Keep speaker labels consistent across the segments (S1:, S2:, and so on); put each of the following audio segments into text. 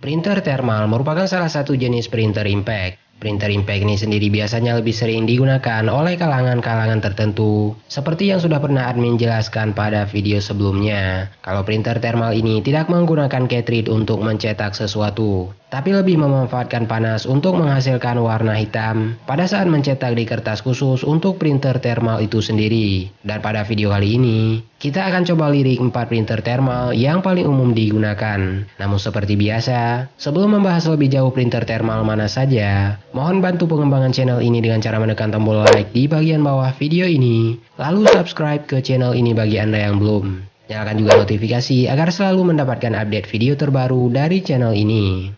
S1: Printer thermal merupakan salah satu jenis printer impact. Printer impact ini sendiri biasanya lebih sering digunakan oleh kalangan-kalangan tertentu, seperti yang sudah pernah admin jelaskan pada video sebelumnya. Kalau printer thermal ini tidak menggunakan cartridge untuk mencetak sesuatu, tapi lebih memanfaatkan panas untuk menghasilkan warna hitam pada saat mencetak di kertas khusus untuk printer thermal itu sendiri. Dan pada video kali ini, kita akan coba lirik 4 printer thermal yang paling umum digunakan. Namun seperti biasa, sebelum membahas lebih jauh printer thermal mana saja, mohon bantu pengembangan channel ini dengan cara menekan tombol like di bagian bawah video ini, lalu subscribe ke channel ini bagi Anda yang belum. Nyalakan juga notifikasi agar selalu mendapatkan update video terbaru dari channel ini.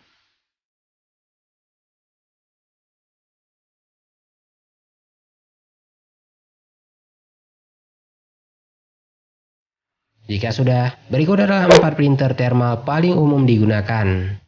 S1: Jika sudah, berikut adalah 4 printer thermal paling umum digunakan.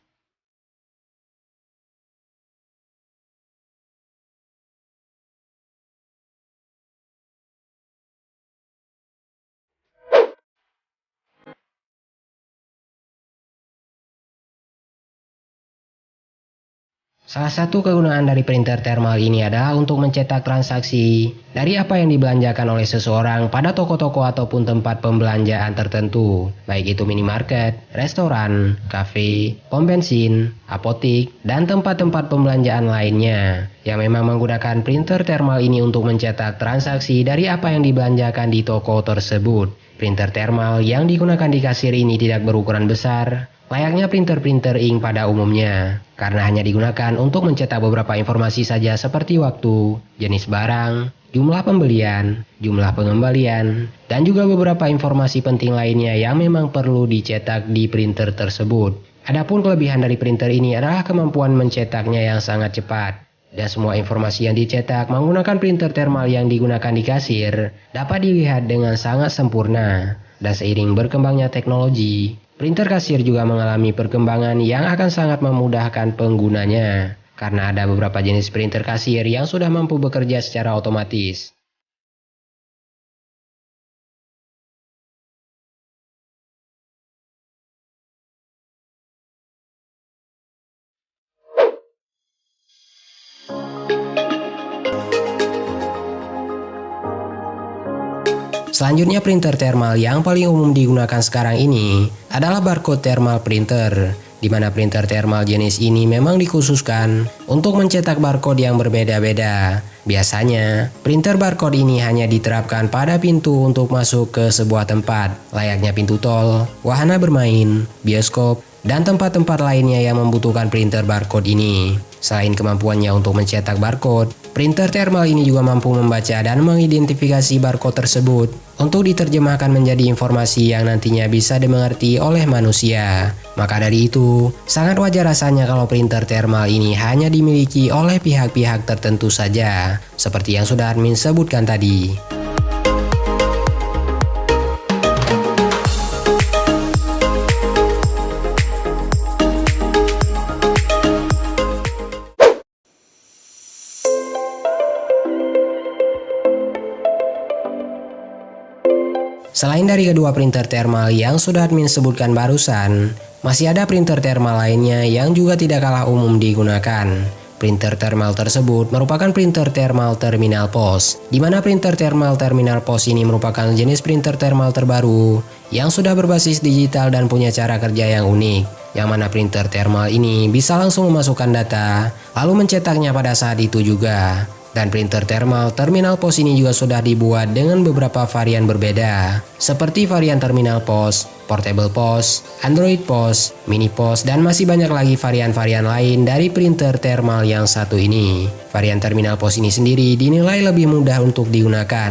S1: Salah satu kegunaan dari printer thermal ini adalah untuk mencetak transaksi dari apa yang dibelanjakan oleh seseorang pada toko-toko ataupun tempat pembelanjaan tertentu, baik itu minimarket, restoran, kafe, pom bensin, apotik, dan tempat-tempat pembelanjaan lainnya yang memang menggunakan printer thermal ini untuk mencetak transaksi dari apa yang dibelanjakan di toko tersebut. Printer thermal yang digunakan di kasir ini tidak berukuran besar, layaknya printer-printer ink pada umumnya, karena hanya digunakan untuk mencetak beberapa informasi saja seperti waktu, jenis barang, jumlah pembelian, jumlah pengembalian, dan juga beberapa informasi penting lainnya yang memang perlu dicetak di printer tersebut. Adapun kelebihan dari printer ini adalah kemampuan mencetaknya yang sangat cepat. Dan semua informasi yang dicetak menggunakan printer thermal yang digunakan di kasir dapat dilihat dengan sangat sempurna. Dan seiring berkembangnya teknologi, printer kasir juga mengalami perkembangan yang akan sangat memudahkan penggunanya, karena ada beberapa jenis printer kasir yang sudah mampu bekerja secara otomatis. Selanjutnya printer thermal yang paling umum digunakan sekarang ini adalah barcode thermal printer, di mana printer thermal jenis ini memang dikhususkan untuk mencetak barcode yang berbeda-beda. Biasanya, printer barcode ini hanya diterapkan pada pintu untuk masuk ke sebuah tempat, layaknya pintu tol, wahana bermain, bioskop, dan tempat-tempat lainnya yang membutuhkan printer barcode ini. Selain kemampuannya untuk mencetak barcode, printer thermal ini juga mampu membaca dan mengidentifikasi barcode tersebut untuk diterjemahkan menjadi informasi yang nantinya bisa dimengerti oleh manusia. Maka dari itu, sangat wajar rasanya kalau printer thermal ini hanya dimiliki oleh pihak-pihak tertentu saja, seperti yang sudah admin sebutkan tadi. Selain dari kedua printer thermal yang sudah admin sebutkan barusan, masih ada printer thermal lainnya yang juga tidak kalah umum digunakan. Printer thermal tersebut merupakan printer thermal terminal pos, di mana printer thermal terminal pos ini merupakan jenis printer thermal terbaru yang sudah berbasis digital dan punya cara kerja yang unik, yang mana printer thermal ini bisa langsung memasukkan data, lalu mencetaknya pada saat itu juga. Dan printer thermal terminal pos ini juga sudah dibuat dengan beberapa varian berbeda, seperti varian terminal pos, portable pos, Android pos, mini pos, dan masih banyak lagi varian-varian lain dari printer thermal yang satu ini. Varian terminal pos ini sendiri dinilai lebih mudah untuk digunakan,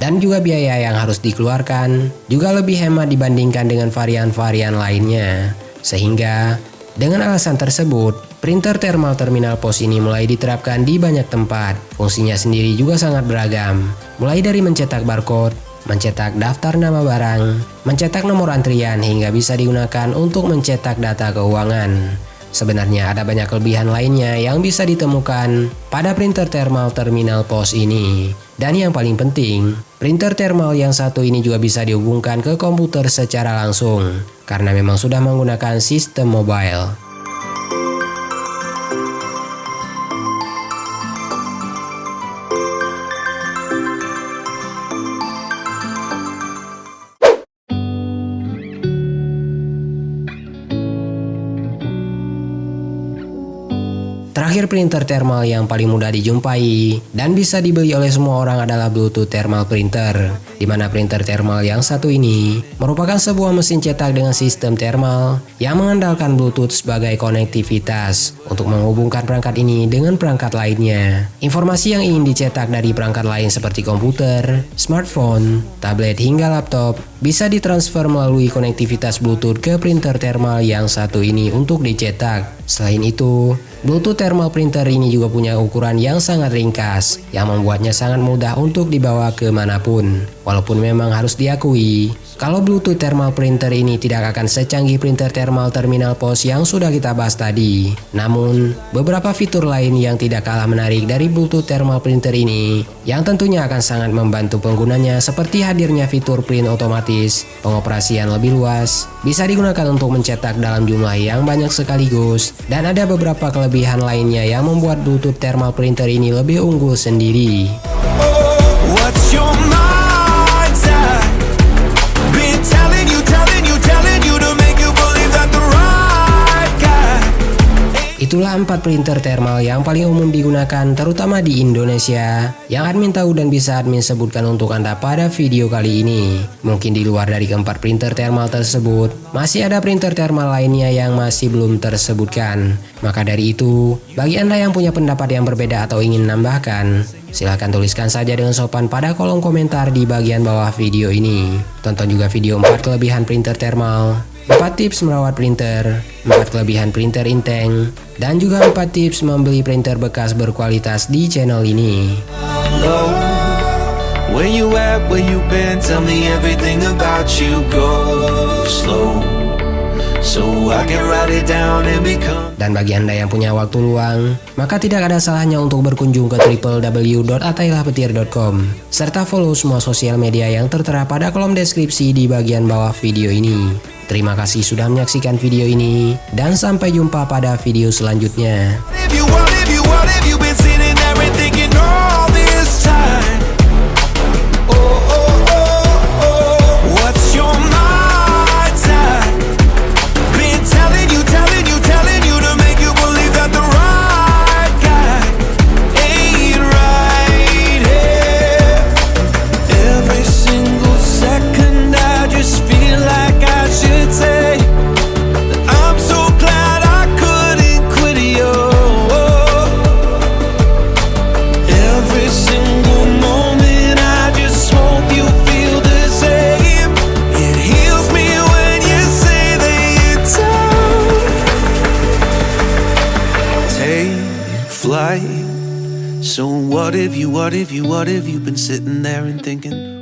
S1: dan juga biaya yang harus dikeluarkan juga lebih hemat dibandingkan dengan varian-varian lainnya. Sehingga dengan alasan tersebut, printer thermal terminal pos ini mulai diterapkan di banyak tempat. Fungsinya sendiri juga sangat beragam, mulai dari mencetak barcode, mencetak daftar nama barang, mencetak nomor antrian, hingga bisa digunakan untuk mencetak data keuangan. Sebenarnya ada banyak kelebihan lainnya yang bisa ditemukan pada printer thermal terminal pos ini. Dan yang paling penting, printer thermal yang satu ini juga bisa dihubungkan ke komputer secara langsung, karena memang sudah menggunakan sistem mobile. Terakhir, printer thermal yang paling mudah dijumpai dan bisa dibeli oleh semua orang adalah Bluetooth thermal printer, di mana printer thermal yang satu ini merupakan sebuah mesin cetak dengan sistem thermal yang mengandalkan Bluetooth sebagai konektivitas untuk menghubungkan perangkat ini dengan perangkat lainnya. Informasi yang ingin dicetak dari perangkat lain seperti komputer, smartphone, tablet hingga laptop bisa ditransfer melalui konektivitas Bluetooth ke printer thermal yang satu ini untuk dicetak. Selain itu, Bluetooth thermal printer ini juga punya ukuran yang sangat ringkas, yang membuatnya sangat mudah untuk dibawa kemanapun. Walaupun memang harus diakui, kalau Bluetooth thermal printer ini tidak akan secanggih printer thermal terminal pos yang sudah kita bahas tadi. Namun, beberapa fitur lain yang tidak kalah menarik dari Bluetooth thermal printer ini, yang tentunya akan sangat membantu penggunanya seperti hadirnya fitur print otomatis, pengoperasian lebih luas, bisa digunakan untuk mencetak dalam jumlah yang banyak sekaligus, dan ada beberapa kelebihan lainnya yang membuat Bluetooth thermal printer ini lebih unggul sendiri. Itulah 4 printer thermal yang paling umum digunakan terutama di Indonesia yang admin tahu dan bisa admin sebutkan untuk Anda pada video kali ini. Mungkin di luar dari keempat printer thermal tersebut, masih ada printer thermal lainnya yang masih belum tersebutkan. Maka dari itu, bagi Anda yang punya pendapat yang berbeda atau ingin menambahkan, silahkan tuliskan saja dengan sopan pada kolom komentar di bagian bawah video ini. Tonton juga video 4 kelebihan printer thermal, 4 tips merawat printer, 4 kelebihan printer Inteng, dan juga 4 tips membeli printer bekas berkualitas di channel ini. Dan bagi Anda yang punya waktu luang, maka tidak ada salahnya untuk berkunjung ke www.atailahpetir.com serta follow semua sosial media yang tertera pada kolom deskripsi di bagian bawah video ini. Terima kasih sudah menyaksikan video ini, dan sampai jumpa pada video selanjutnya.
S2: So what have you been sitting there and thinking?